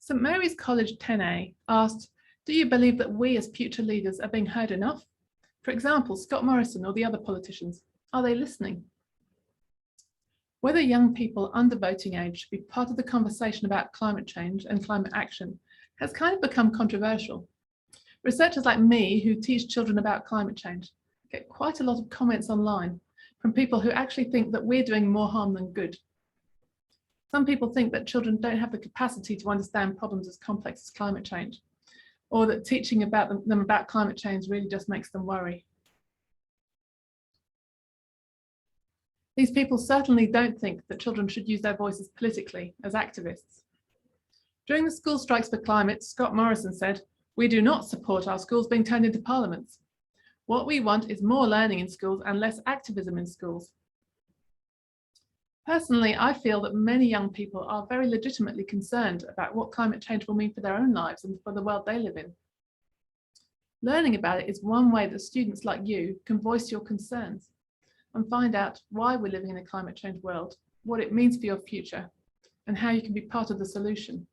St Mary's College 10A asked, do you believe that we as future leaders are being heard enough? For example, Scott Morrison or the other politicians, are they listening? Whether young people under voting age should be part of the conversation about climate change and climate action has kind of become controversial. Researchers like me who teach children about climate change get quite a lot of comments online from people who actually think that we're doing more harm than good. Some people think that children don't have the capacity to understand problems as complex as climate change, or that teaching them about climate change really just makes them worry. These people certainly don't think that children should use their voices politically as activists. During the school strikes for climate, Scott Morrison said, "We do not support our schools being turned into parliaments. What we want is more learning in schools and less activism in schools." Personally, I feel that many young people are very legitimately concerned about what climate change will mean for their own lives and for the world they live in. Learning about it is one way that students like you can voice your concerns and find out why we're living in a climate change world, what it means for your future, and how you can be part of the solution.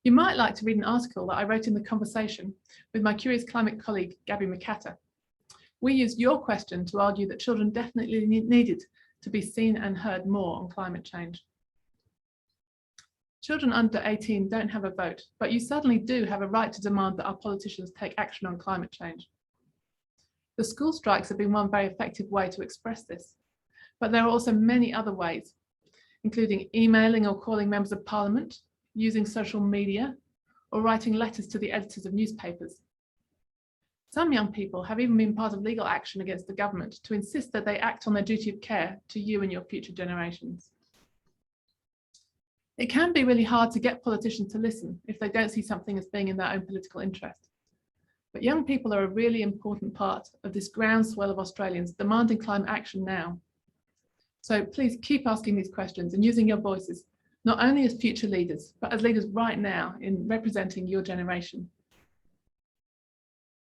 You might like to read an article that I wrote in The Conversation with my Curious Climate colleague, Gabby McCatter. We used your question to argue that children definitely needed to be seen and heard more on climate change. Children under 18 don't have a vote, but you certainly do have a right to demand that our politicians take action on climate change. The school strikes have been one very effective way to express this, but there are also many other ways, including emailing or calling members of parliament, using social media, or writing letters to the editors of newspapers. Some young people have even been part of legal action against the government to insist that they act on their duty of care to you and your future generations. It can be really hard to get politicians to listen if they don't see something as being in their own political interest. But young people are a really important part of this groundswell of Australians demanding climate action now. So please keep asking these questions and using your voices, not only as future leaders, but as leaders right now in representing your generation.